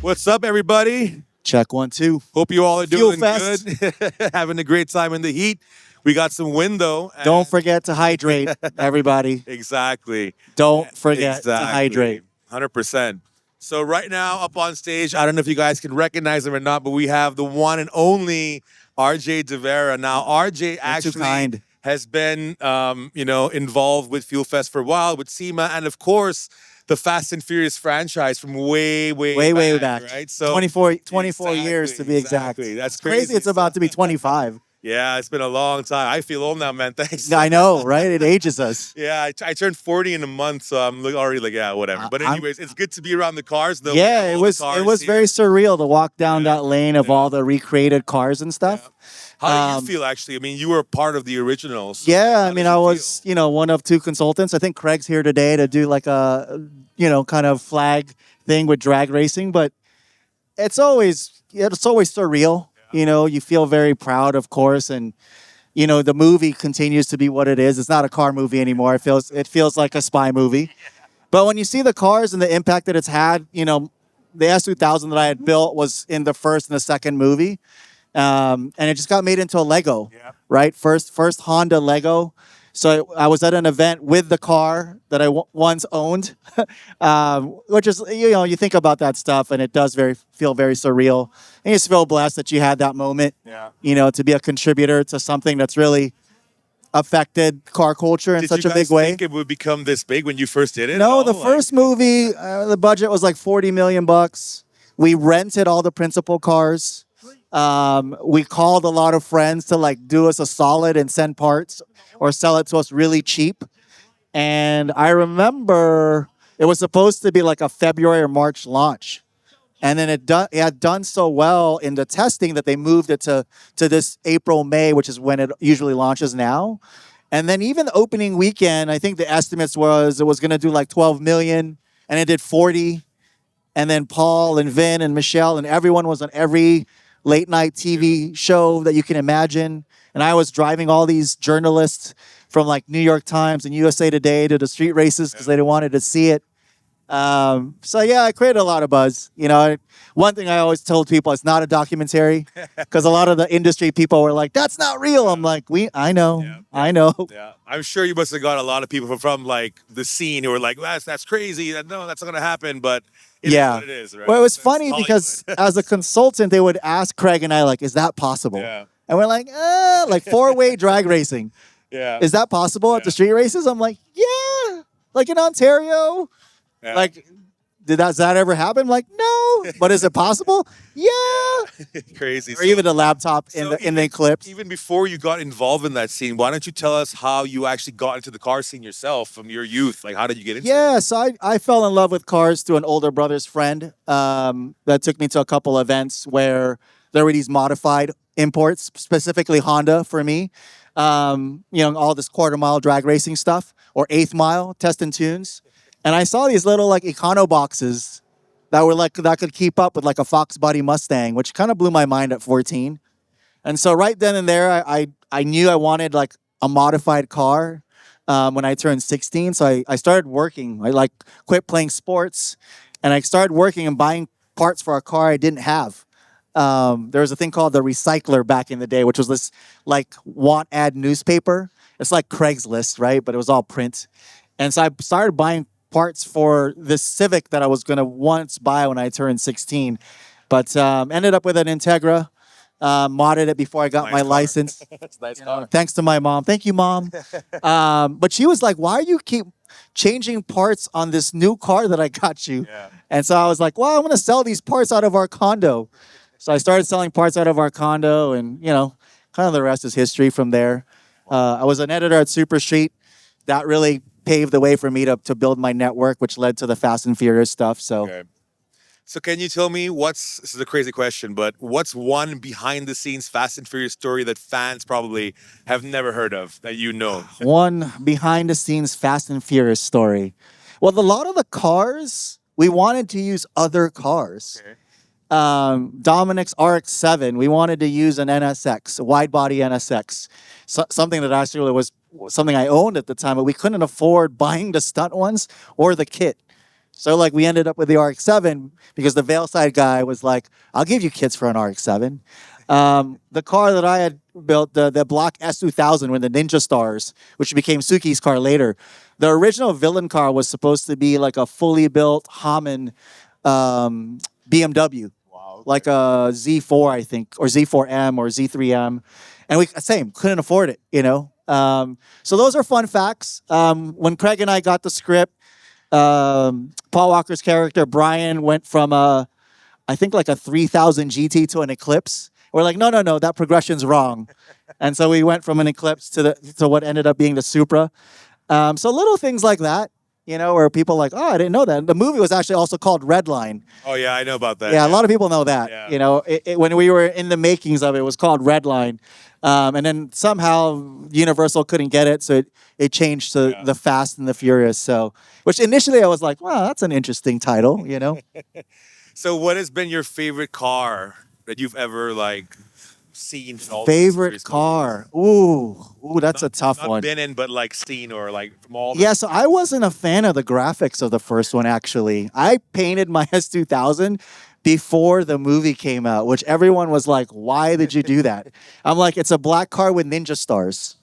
What's up, everybody? Check 1, 2. Hope you all are doing FuelFest. good. Having a great time in the heat. We got some wind, though. Don't forget to hydrate, everybody. Exactly. Don't forget to hydrate. 100%. So right now, up on stage, I don't know if you guys can recognize him or not, but we have the one and only RJ De Vera. Now, RJ actually has been, involved with FuelFest for a while, with SEMA, and of course, the Fast and Furious franchise from way back, right? So 24 years to be exact. That's crazy. It's about to be 25. Yeah, it's been a long time. I feel old now, man. Thanks. I know, right? It ages us. Yeah, I turned 40 in a month, so I'm already like, yeah, whatever. But anyways, it's good to be around the cars, though. Yeah, it was very surreal to walk down that lane of all the recreated cars and stuff. Yeah. How do you feel, actually? I mean, you were a part of the originals. So yeah, I mean, I was, one of 2 consultants. I think Craig's here today to do like a, kind of flag thing with drag racing, but it's always surreal. Yeah. You feel very proud, of course, and the movie continues to be what it is. It's not a car movie anymore. It feels like a spy movie. But when you see the cars and the impact that it's had, the S2000 that I had built was in the first and the second movie. And it just got made into a Lego, right? First Honda Lego. So I was at an event with the car that I once owned, which is, you think about that stuff and it does feel very surreal. And you just feel blessed that you had that moment, to be a contributor to something that's really affected car culture in such a big way. Did you think it would become this big when you first did it? No, the first movie, the budget was like $40 million. We rented all the principal cars. We called a lot of friends to do us a solid and send parts or sell it to us really cheap. And I remember it was supposed to be like a February or March launch. And then it had done so well in the testing that they moved it to this April, May, which is when it usually launches now. And then even the opening weekend, I think the estimates was it was going to do like 12 million and it did 40. And then Paul and Vin and Michelle and everyone was on every late night TV show that you can imagine. And I was driving all these journalists from like New York Times and USA Today to the street races because they wanted to see it. So yeah, I created a lot of buzz. One thing I always told people, it's not a documentary because a lot of the industry people were like, that's not real. I'm like, I know. Yeah. I'm sure you must have got a lot of people from like the scene who were like, that's crazy. No, that's not going to happen. But it is what it is, right? Well, it was funny because as a consultant, they would ask Craig and I like, is that possible? Yeah. And we're like 4-way drag racing. Yeah. Is that possible at the street races? I'm like, yeah, like in Ontario. Yeah. Like, does that ever happen? I'm like, no. But is it possible? Yeah. Crazy. Or even the laptop in the eclipse. Even before you got involved in that scene, why don't you tell us how you actually got into the car scene yourself from your youth? Like, how did you get into it? Yeah, so I fell in love with cars through an older brother's friend that took me to a couple events where there were these modified imports, specifically Honda for me. All this quarter-mile drag racing stuff or eighth mile test and tunes. And I saw these little like econo boxes that were that could keep up with like a Fox Body Mustang, which kind of blew my mind at 14. And so right then and there, I knew I wanted like a modified car when I turned 16. So I started working. I quit playing sports and I started working and buying parts for a car I didn't have. There was a thing called the Recycler back in the day, which was this like want ad newspaper. It's like Craigslist, right? But it was all print. And so I started buying parts for this Civic that I was going to once buy when I turned 16. But ended up with an Integra, modded it before I got my license. That's a nice car. Thanks to my mom. Thank you, Mom. But she was like, why do you keep changing parts on this new car that I got you? Yeah. And so I was like, well, I'm going to sell these parts out of our condo. So I started selling parts out of our condo and, kind of the rest is history from there. I was an editor at Super Street. That really paved the way for me to build my network, which led to the Fast and Furious stuff. So, okay. So can you tell me this is a crazy question, but what's one behind the scenes Fast and Furious story that fans probably have never heard of that you know? One behind the scenes Fast and Furious story. Well, a lot of the cars, we wanted to use other cars. Okay. Dominic's RX-7, we wanted to use an NSX, a wide body NSX, something that actually was something I owned at the time, but we couldn't afford buying the stunt ones or the kit. So like we ended up with the RX-7 because the Valeside guy was like, "I'll give you kits for an RX-7." The car that I had built, the block S2000 with the Ninja Stars, which became Suki's car later, the original villain car was supposed to be like a fully built Hammond BMW, like a Z4, I think, or Z4M or Z3M, and we couldn't afford it, you know. So those are fun facts. When Craig and I got the script, Paul Walker's character Brian went from I think like a 3000 GT to an Eclipse. We're like, no, that progression's wrong, and so we went from an Eclipse to what ended up being the Supra. So little things like that, you know, where people are like, oh, I didn't know that. The movie was actually also called Redline. Oh yeah, I know about that. Yeah, a lot of people know that. Yeah. You know, when we were in the makings of it, it was called Redline, and then somehow Universal couldn't get it, so it changed to the Fast and the Furious. So, which initially I was like, wow, that's an interesting title, you know. So, what has been your favorite car that you've ever like seen? In all Favorite car? Ooh, that's a tough not one. Been in, but like seen or like from all. Yeah, so I wasn't a fan of the graphics of the first one, actually. I painted my S2000 before the movie came out, which everyone was like, why did you do that? I'm like, it's a black car with ninja stars.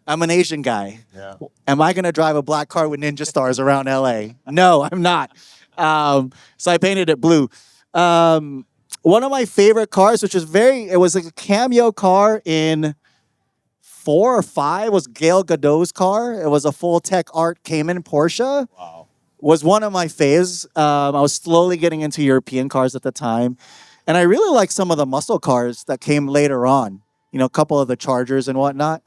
I'm an Asian guy. Yeah. Am I going to drive a black car with ninja stars around LA? No, I'm not. So I painted it blue. One of my favorite cars, which is it was like a cameo car in 4 or 5, was Gail Godot's car. It was a full tech art Cayman Porsche. Wow. Was one of my faves. I was slowly getting into European cars at the time. And I really like some of the muscle cars that came later on. You know, a couple of the Chargers and whatnot.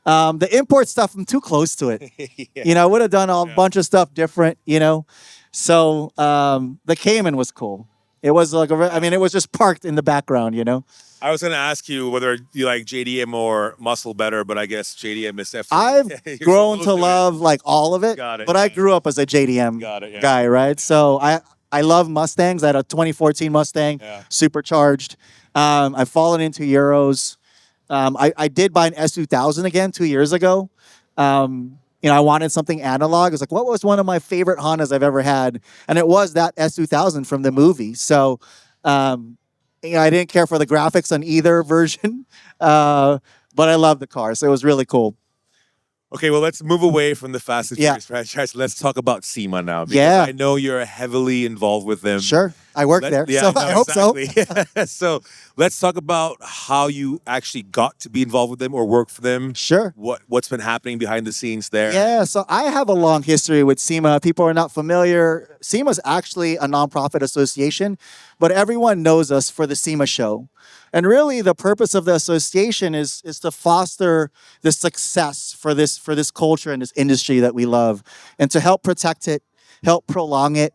The import stuff, I'm too close to it. Yeah. You know, I would have done a bunch of stuff different, you know. So the Cayman was cool. It was like, it was just parked in the background, you know. I was going to ask you whether you like JDM or muscle better, but I guess JDM is definitely. I've grown to love like all of it, Got it, but I grew up as a JDM guy, right? So I love Mustangs. I had a 2014 Mustang, supercharged. I've fallen into Euros. I did buy an S2000 again 2 years ago. You know, I wanted something analog. I was like, what was one of my favorite Hondas I've ever had? And it was that S2000 from the movie. So, you know, I didn't care for the graphics on either version, but I loved the car. So it was really cool. Okay, well, let's move away from the Fast and Furious franchise. Let's talk about SEMA now. Because I know you're heavily involved with them. Sure. I work there, so I hope so. So let's talk about how you actually got to be involved with them or work for them. Sure. What's been happening behind the scenes there? Yeah, so I have a long history with SEMA. People are not familiar. SEMA is actually a nonprofit association, but everyone knows us for the SEMA show. And really, the purpose of the association is to foster the success for this culture and this industry that we love, and to help protect it, help prolong it.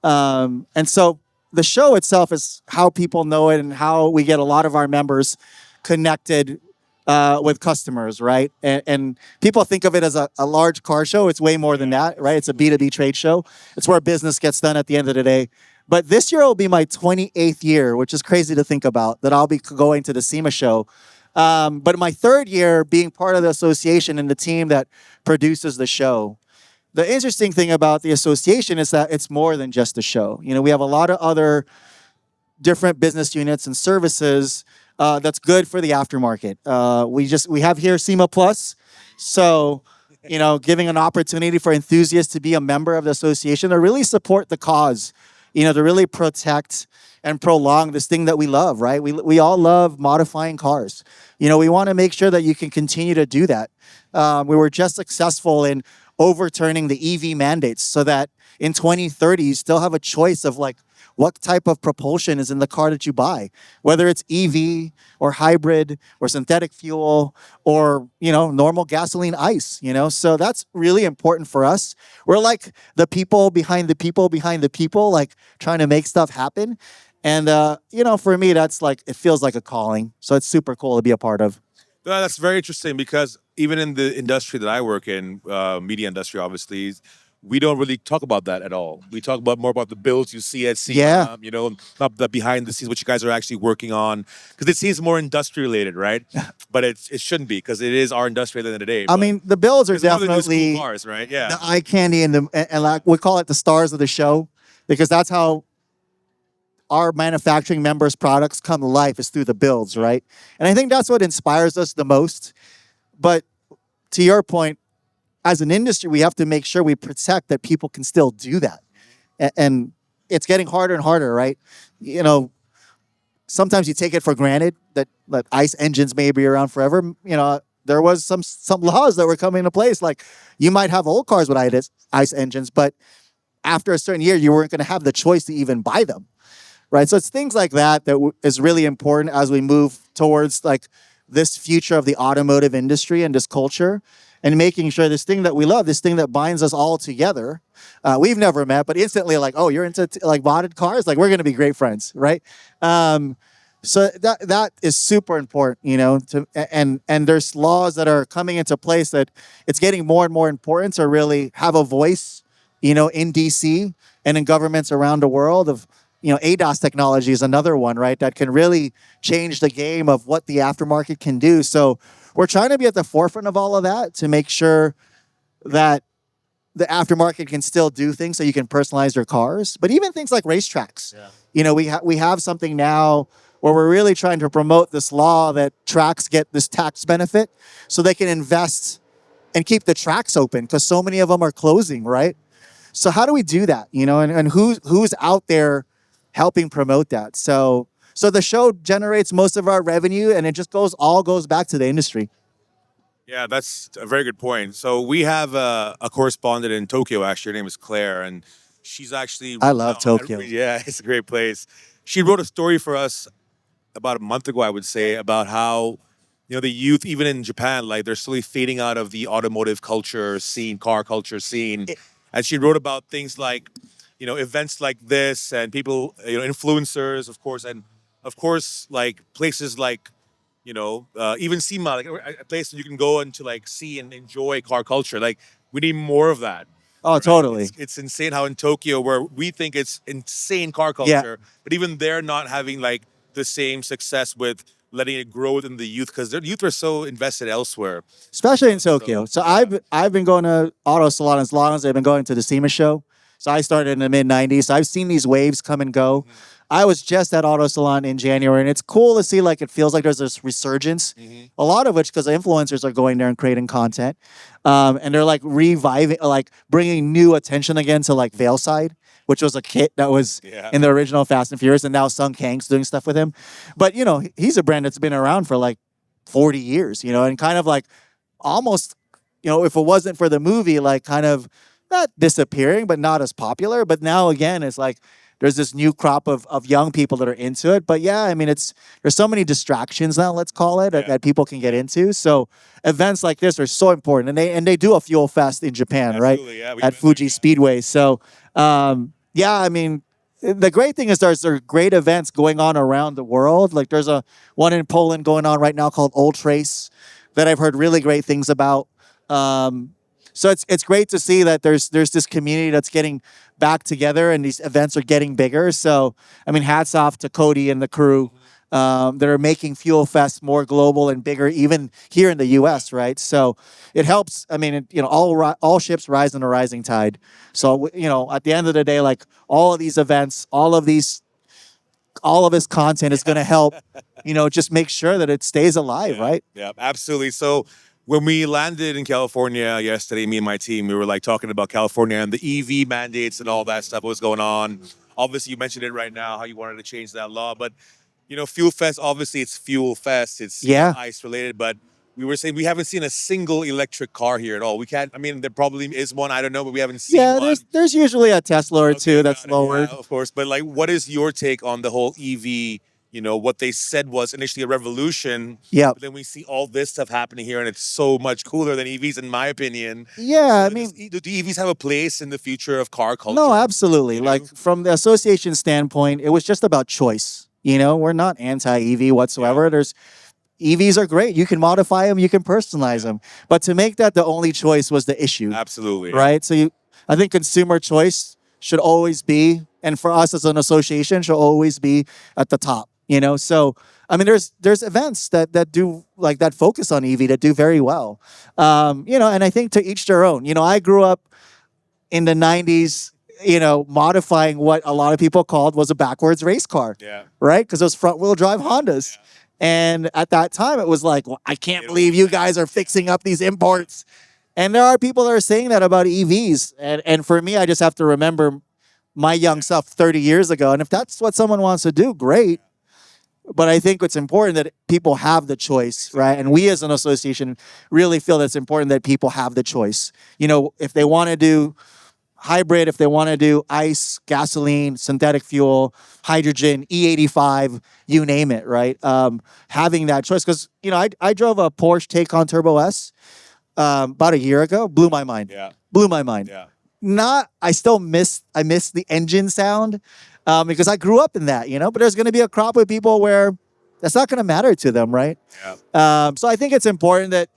And so the show itself is how people know it and how we get a lot of our members connected with customers, right? And people think of it as a large car show. It's way more than that, right? It's a B2B trade show. It's where business gets done at the end of the day. But this year will be my 28th year, which is crazy to think about, that I'll be going to the SEMA show. But my 3rd year being part of the association and the team that produces the show. The interesting thing about the association is that it's more than just a show. You know, we have a lot of other different business units and services that's good for the aftermarket. We have here SEMA Plus. So, you know, giving an opportunity for enthusiasts to be a member of the association to really support the cause. You know, to really protect and prolong this thing that we love, right? We all love modifying cars. You know, we want to make sure that you can continue to do that. We were just successful in overturning the EV mandates so that in 2030, you still have a choice of like what type of propulsion is in the car that you buy, whether it's EV or hybrid or synthetic fuel or, you know, normal gasoline ICE, you know? So that's really important for us. We're like the people behind the people behind the people, like trying to make stuff happen. And, you know, for me, that's like, it feels like a calling. So it's super cool to be a part of. No, that's very interesting because even in the industry that I work in, media industry, obviously, we don't really talk about that at all. We talk about more about the builds you see at SEMA, you know, not the behind the scenes, what you guys are actually working on. Because it seems more industry related, right? But it shouldn't be because it is our industry at the end of the day. I mean, the builds are definitely definitely cool cars, right? Yeah. the eye candy and like we call it the stars of the show. because that's how our manufacturing members' products come to life, is through the builds, right? And I think that's what inspires us the most. But to your point, as an industry, we have to make sure we protect that people can still do that. And it's getting harder and harder, right? You know, sometimes you take it for granted that ICE engines may be around forever. You know, there was some laws that were coming into place. Like, you might have old cars with ICE engines, but after a certain year, you weren't going to have the choice to even buy them, right? So it's things like that is really important as we move towards like this future of the automotive industry and this culture, and making sure this thing that we love, this thing that binds us all together. We've never met, but instantly like, oh, you're into like modded cars? Like, we're going to be great friends, right? So that is super important, you know, and there's laws that are coming into place that it's getting more and more important to really have a voice, you know, in DC and in governments around the world. Of, you know, ADAS technology is another one, right? That can really change the game of what the aftermarket can do. So we're trying to be at the forefront of all of that to make sure that the aftermarket can still do things so you can personalize your cars, but even things like racetracks. Yeah. You know, we have something now where we're really trying to promote this law that tracks get this tax benefit so they can invest and keep the tracks open, because so many of them are closing, right? So how do we do that? You know, and who's out there helping promote that? So the show generates most of our revenue, and it just all goes back to the industry. Yeah, that's a very good point. So we have a correspondent in Tokyo, actually. Her name is Claire, and she's actually... I love Tokyo. Yeah, it's a great place. She wrote a story for us about a month ago, I would say, about how, you know, the youth, even in Japan, like, they're slowly fading out of the automotive culture scene, car culture scene. And she wrote about things like, you know, events like this, and people, you know, influencers, of course, and of course, like places like, you know, even SEMA, like a place that you can go and to like see and enjoy car culture. Like, we need more of that. Oh, right? Totally. It's insane how in Tokyo, where we think it's insane car culture, but even they're not having like the same success with letting it grow within the youth, because their youth are so invested elsewhere. Especially in Tokyo. So yeah. I've been going to auto salon as long as I've been going to the SEMA show. So I started in the mid-90s. So I've seen these waves come and go. Mm-hmm. I was just at Auto Salon in January, and it's cool to see, like, it feels like there's this resurgence. Mm-hmm. A lot of which because the influencers are going there and creating content. And they're like reviving, like bringing new attention again to like Veilside, which was a kit that was in the original Fast and Furious, and now Sung Kang's doing stuff with him. But, you know, he's a brand that's been around for like 40 years, you know, and kind of like almost, you know, if it wasn't for the movie, like kind of not disappearing, but not as popular. But now again, it's like there's this new crop of young people that are into it. But yeah, I mean, there's so many distractions now, let's call it, that people can get into. So events like this are so important, and they do a FuelFest in Japan, right? Yeah, at Fuji Speedway. So yeah, I mean, the great thing is there are great events going on around the world. Like there's one in Poland going on right now called Ultrace that I've heard really great things about. So it's great to see that there's this community that's getting back together, and these events are getting bigger. So, I mean, hats off to Cody and the crew that are making FuelFest more global and bigger, even here in the U.S., right? So it helps. I mean, you know, all ships rise in a rising tide. So, you know, at the end of the day, like all of these events, all of this content is going to help, you know, just make sure that it stays alive, right? Yeah, absolutely. So when we landed in California yesterday, me and my team, we were like talking about California and the EV mandates and all that stuff, what was going on. Obviously, you mentioned it right now, how you wanted to change that law. But, you know, FuelFest, obviously it's FuelFest. It's ICE related. But we were saying we haven't seen a single electric car here at all. We can't, I mean, there probably is one, I don't know, but we haven't seen one. Yeah, there's usually a Tesla or two that's lowered. Yeah, of course. But like, what is your take on the whole EV? You know, what they said was initially a revolution. Yeah. But then we see all this stuff happening here, and it's so much cooler than EVs, in my opinion. Yeah, so I mean, do EVs have a place in the future of car culture? No, absolutely. You know? Like from the association standpoint, it was just about choice. You know, we're not anti-EV whatsoever. EVs are great. You can modify them, you can personalize them. But to make that the only choice was the issue. Absolutely. Right? So I think consumer choice should always be, and for us as an association, should always be at the top. You know, so I mean, there's events that do like that focus on EV that do very well. You know, and I think to each their own. You know, I grew up in the 90s modifying what a lot of people called was a backwards race car. Yeah. Right? Because those front wheel drive Hondas. Yeah. And at that time, it was like, well, I can't believe you guys are fixing up these imports. And there are people that are saying that about EVs. And for me, I just have to remember my young self 30 years ago. And if that's what someone wants to do, great. But I think it's important that people have the choice, right? And we as an association really feel that it's important that people have the choice. If they want to do hybrid, if they want to do ICE, gasoline, synthetic fuel, hydrogen, E85, you name it, right? Having that choice. Because, I drove a Porsche Taycan Turbo S about a year ago. Blew my mind. Yeah. Blew my mind. Yeah. I miss the engine sound because I grew up in that, but there's going to be a crop of people where that's not going to matter to them, right? Yeah. So I think it's important that,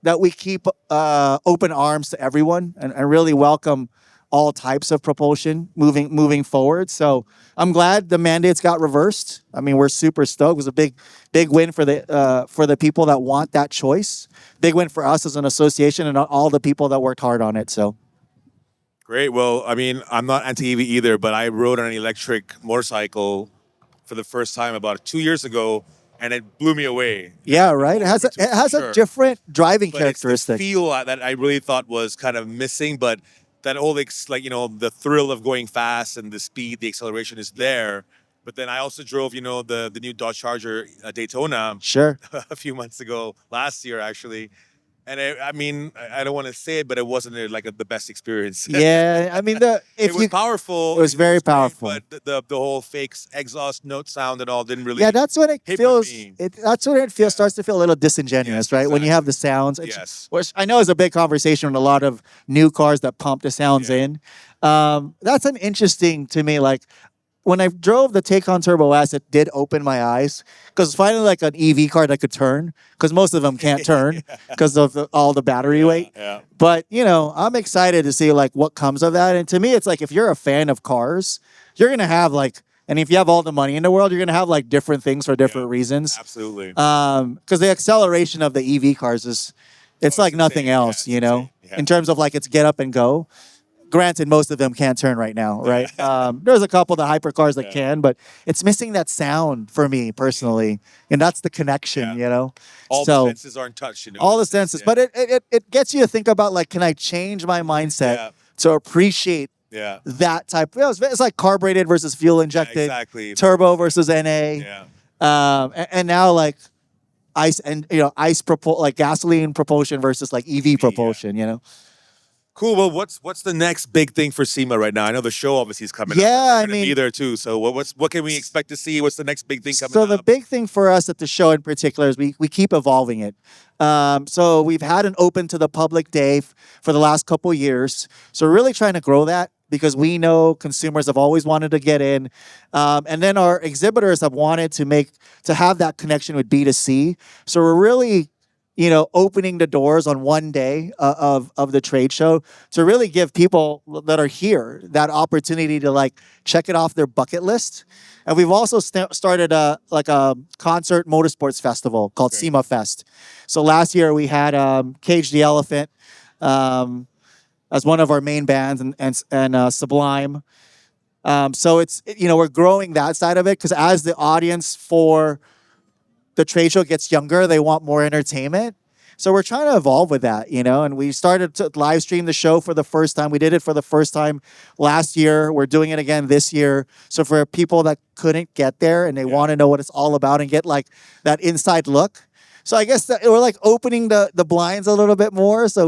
that we keep open arms to everyone and really welcome all types of propulsion moving forward. So I'm glad the mandates got reversed. I mean, we're super stoked. It was a big win for the people that want that choice. Big win for us as an association and all the people that worked hard on it. So Great. Well, I mean, I'm not anti-EV either, but I rode on an electric motorcycle for the first time about 2 years ago, and it blew me away. Yeah, right. It has a different driving characteristic. It's the feel that I really thought was kind of missing, but that whole the thrill of going fast and the speed, the acceleration is there. But then I also drove, the new Dodge Charger Daytona Sure. a few months ago, last year actually. And I don't want to say it, but it wasn't the best experience. Yeah, I mean it was powerful. It was very powerful. But the whole fake exhaust note sound and all didn't really. Yeah, that's when it feels. That's when it feels starts to feel a little disingenuous, Yes, right? exactly. When you have the sounds, Yes. which I know is a big conversation with a lot of new cars that pump the sounds in. That's an interesting to me. Like when I drove the Taycan Turbo S, it did open my eyes because finally an EV car that could turn, because most of them can't turn because of all the battery weight. Yeah. But I'm excited to see what comes of that. And to me, it's if you're a fan of cars, you're gonna have and if you have all the money in the world, you're gonna have different things for different reasons. Absolutely. Because the acceleration of the EV cars it's like nothing else, Yeah. in terms of its get up and go. Granted, most of them can't turn right now, right? There's a couple of the hypercars that can, but it's missing that sound for me personally, and that's the connection, All the senses aren't touched, all the senses, but it gets you to think about can I change my mindset to appreciate that type? It's like carbureted versus fuel injected, exactly. turbo versus NA, and now ICE and gasoline propulsion versus EV propulsion, Cool. Well, what's the next big thing for SEMA right now? I know the show obviously is coming up. Yeah, We're gonna be there too. So what can we expect to see? What's the next big thing coming up? So the big thing for us at the show in particular is we keep evolving it. So we've had an open to the public day for the last couple of years. So we're really trying to grow that because we know consumers have always wanted to get in. And then our exhibitors have wanted to have that connection with B2C. So we're really opening the doors on one day of the trade show to really give people that are here that opportunity to check it off their bucket list. And we've also started a concert motorsports festival called SEMA Fest. So last year we had Cage the Elephant as one of our main bands and Sublime. So it's we're growing that side of it because as the audience for the trade show gets younger, they want more entertainment. So we're trying to evolve with that, and we started to live stream the show for the first time. We did it for the first time last year. We're doing it again this year. So for people that couldn't get there and they want to know what it's all about and get that inside look. So I guess that we're opening the blinds a little bit more. So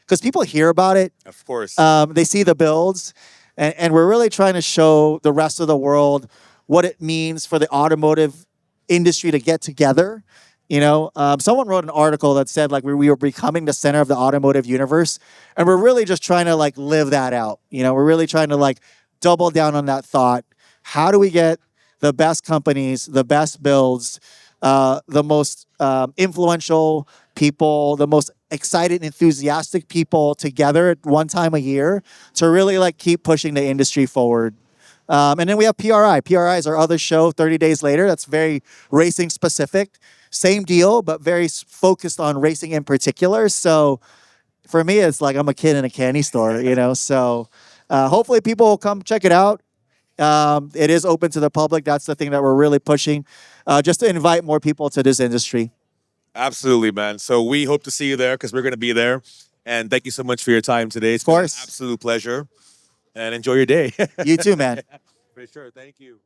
because people hear about it. Of course. They see the builds and we're really trying to show the rest of the world what it means for the automotive industry to get together. Someone wrote an article that said we were becoming the center of the automotive universe, and we're really just trying to live that out. We're really trying to double down on that thought. How do we get the best companies, the best builds, the most influential people, the most excited, enthusiastic people together at one time a year to really keep pushing the industry forward? And then we have PRI. PRI is our other show 30 days later. That's very racing specific. Same deal, but very focused on racing in particular. So for me, it's I'm a kid in a candy store, So hopefully people will come check it out. It is open to the public. That's the thing that we're really pushing, just to invite more people to this industry. Absolutely, man. So we hope to see you there because we're going to be there. And thank you so much for your time today. It's been an absolute pleasure. And enjoy your day. You too, man. For sure. Thank you.